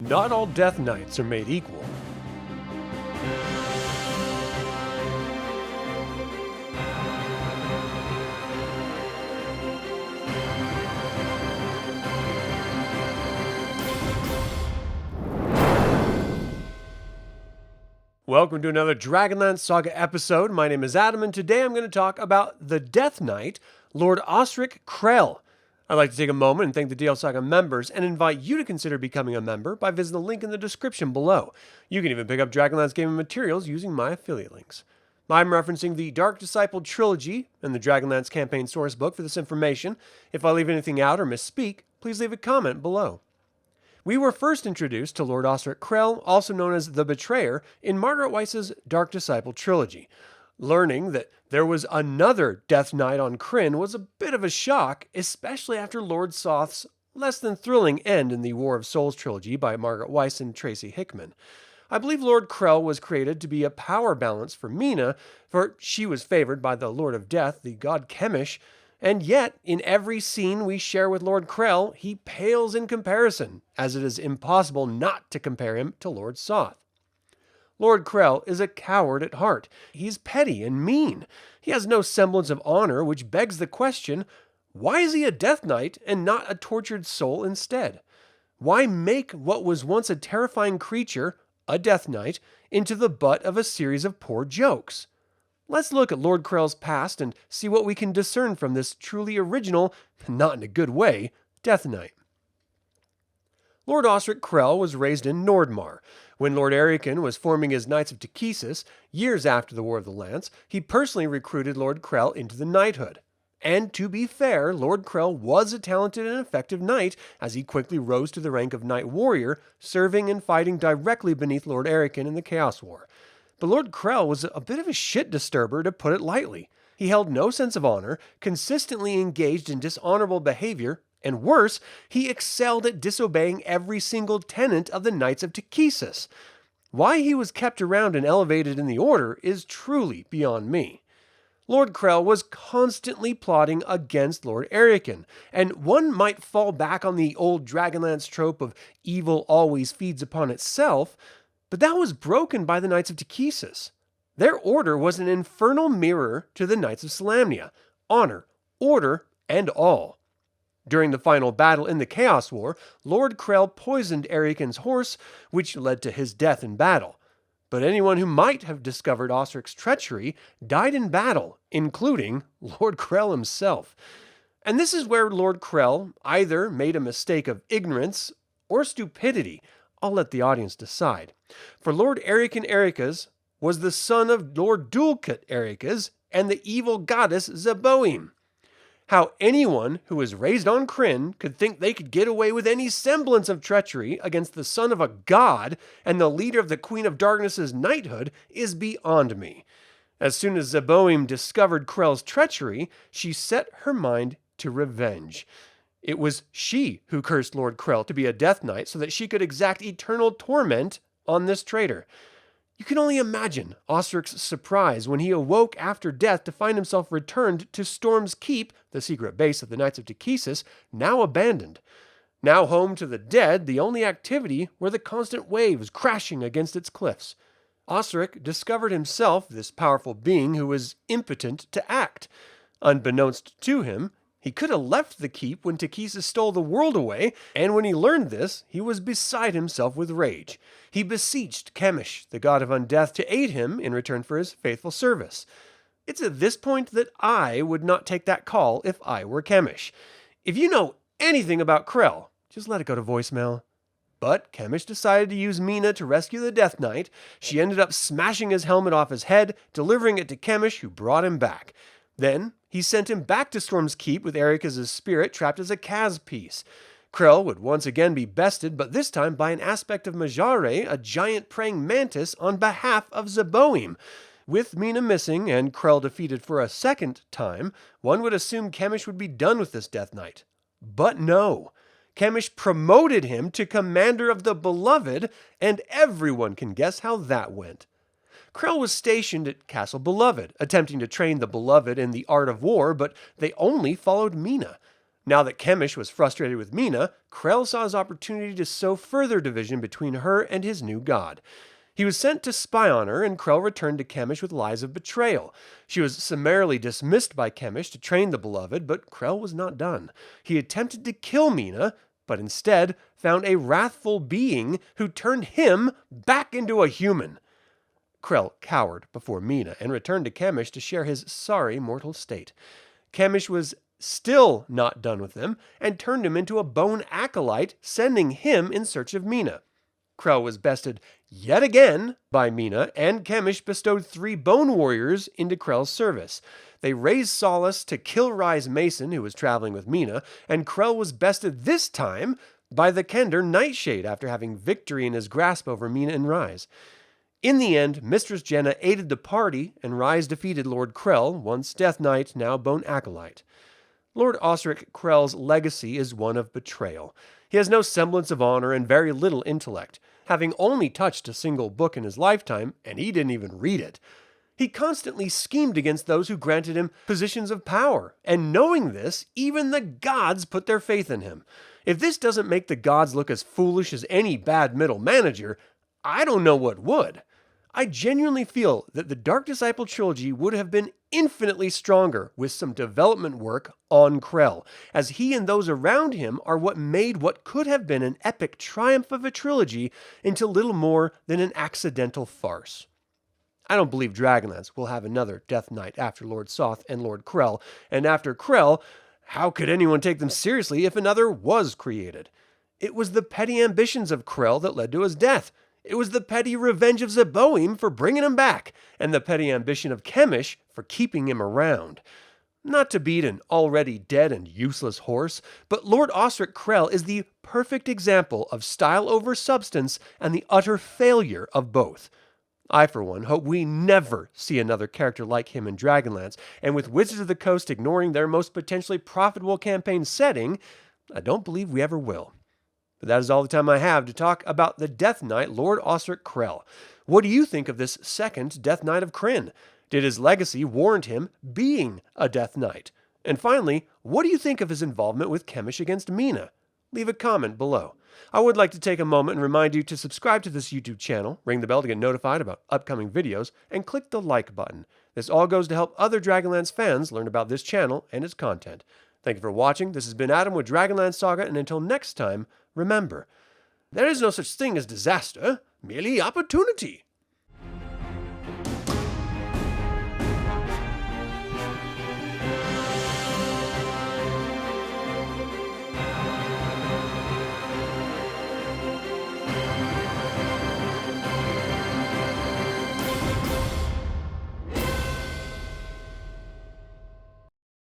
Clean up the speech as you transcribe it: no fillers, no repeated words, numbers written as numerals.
Not all Death Knights are made equal. Welcome to another DragonLance Saga episode. My name is Adam, and today I'm going to talk about the Death Knight, Lord Ausric Krell. I'd like to take a moment and thank the DL Saga members and invite you to consider becoming a member by visiting the link in the description below. You can even pick up DragonLance gaming materials using my affiliate links. I'm referencing the Dark Disciple Trilogy and the DragonLance campaign sourcebook for this information. If I leave anything out or misspeak, please leave a comment below. We were first introduced to Lord Ausric Krell, also known as the Betrayer, in Margaret Weis's Dark Disciple Trilogy. Learning that there was another Death Knight on Krynn was a bit of a shock, especially after Lord Soth's less than thrilling end in the War of Souls Trilogy by Margaret Weis and Tracy Hickman. I believe Lord Krell was created to be a power balance for Mina, for she was favored by the Lord of Death, the God Chemosh, and yet, in every scene we share with Lord Krell, he pales in comparison, as it is impossible not to compare him to Lord Soth. Lord Krell is a coward at heart. He's petty and mean. He has no semblance of honor, which begs the question, why is he a Death Knight and not a tortured soul instead? Why make what was once a terrifying creature, a Death Knight, into the butt of a series of poor jokes? Let's look at Lord Krell's past and see what we can discern from this truly original, not in a good way, Death Knight. Lord Ausric Krell was raised in Nordmar. When Lord Ariken was forming his Knights of Takhisis, years after the War of the Lance, he personally recruited Lord Krell into the knighthood. And to be fair, Lord Krell was a talented and effective knight, as he quickly rose to the rank of Knight Warrior, serving and fighting directly beneath Lord Ariken in the Chaos War. But Lord Krell was a bit of a shit disturber, to put it lightly. He held no sense of honor, consistently engaged in dishonorable behavior, and worse, he excelled at disobeying every single tenet of the Knights of Takhisis. Why he was kept around and elevated in the order is truly beyond me. Lord Krell was constantly plotting against Lord Ariken, and one might fall back on the old Dragonlance trope of evil always feeds upon itself, but that was broken by the Knights of Takhisis. Their order was an infernal mirror to the Knights of Solamnia, honor, order, and all. During the final battle in the Chaos War, Lord Krell poisoned Ariken's horse, which led to his death in battle. But anyone who might have discovered Ausric's treachery died in battle, including Lord Krell himself. And this is where Lord Krell either made a mistake of ignorance or stupidity. I'll let the audience decide. For Lord Ariken Ericas was the son of Lord Dulcat Ericas and the evil goddess Zeboim. How anyone who was raised on Krynn could think they could get away with any semblance of treachery against the son of a god and the leader of the Queen of Darkness's knighthood is beyond me. As soon as Zeboim discovered Krell's treachery, she set her mind to revenge. It was she who cursed Lord Krell to be a Death Knight so that she could exact eternal torment on this traitor. You can only imagine Osric's surprise when he awoke after death to find himself returned to Storm's Keep, the secret base of the Knights of Takhisis, now abandoned. Now home to the dead, the only activity were the constant waves crashing against its cliffs. Ausric discovered himself this powerful being who was impotent to act. Unbeknownst to him, he could have left the keep when Takhisis stole the world away, and when he learned this, he was beside himself with rage. He beseeched Chemosh, the god of undeath, to aid him in return for his faithful service. It's at this point that I would not take that call if I were Chemosh. If you know anything about Krell, just let it go to voicemail. But Chemosh decided to use Mina to rescue the Death Knight. She ended up smashing his helmet off his head, delivering it to Chemosh, who brought him back. Then he sent him back to Storm's Keep with Ericas' spirit trapped as a Kaz piece. Krell would once again be bested, but this time by an aspect of Majare, a giant praying mantis, on behalf of Zeboim. With Mina missing and Krell defeated for a second time, one would assume Chemosh would be done with this Death Knight. But no. Chemosh promoted him to Commander of the Beloved, and everyone can guess how that went. Krell was stationed at Castle Beloved, attempting to train the Beloved in the art of war, but they only followed Mina. Now that Chemosh was frustrated with Mina, Krell saw his opportunity to sow further division between her and his new god. He was sent to spy on her, and Krell returned to Chemosh with lies of betrayal. She was summarily dismissed by Chemosh to train the beloved, but Krell was not done. He attempted to kill Mina, but instead found a wrathful being who turned him back into a human. Krell cowered before Mina and returned to Chemosh to share his sorry mortal state. Chemosh was still not done with him and turned him into a bone acolyte, sending him in search of Mina. Krell was bested yet again by Mina, and Chemosh bestowed 3 bone warriors into Krell's service. They raised Solace to kill Rise Mason, who was traveling with Mina, and Krell was bested this time by the Kender Nightshade after having victory in his grasp over Mina and Rise. In the end, Mistress Jenna aided the party, and Rise defeated Lord Krell, once Death Knight, now Bone Acolyte. Lord Ausric Krell's legacy is one of betrayal. He has no semblance of honor and very little intellect, having only touched a single book in his lifetime, and he didn't even read it. He constantly schemed against those who granted him positions of power, and knowing this, even the gods put their faith in him. If this doesn't make the gods look as foolish as any bad middle manager, I don't know what would. I genuinely feel that the Dark Disciple trilogy would have been infinitely stronger with some development work on Krell, as he and those around him are what made what could have been an epic triumph of a trilogy into little more than an accidental farce. I don't believe Dragonlance will have another Death Knight after Lord Soth and Lord Krell, and after Krell, how could anyone take them seriously if another was created? It was the petty ambitions of Krell that led to his death. It was the petty revenge of Zeboim for bringing him back, and the petty ambition of Chemosh for keeping him around. Not to beat an already dead and useless horse, but Lord Ausric Krell is the perfect example of style over substance and the utter failure of both. I, for one, hope we never see another character like him in Dragonlance, and with Wizards of the Coast ignoring their most potentially profitable campaign setting, I don't believe we ever will. But that is all the time I have to talk about the Death Knight, Lord Ausric Krell. What do you think of this second Death Knight of Krynn? Did his legacy warrant him being a Death Knight? And finally, what do you think of his involvement with Chemosh against Mina? Leave a comment below. I would like to take a moment and remind you to subscribe to this YouTube channel, ring the bell to get notified about upcoming videos, and click the like button. This all goes to help other Dragonlance fans learn about this channel and its content. Thank you for watching. This has been Adam with DragonLance Saga, and until next time, remember, there is no such thing as disaster, merely opportunity.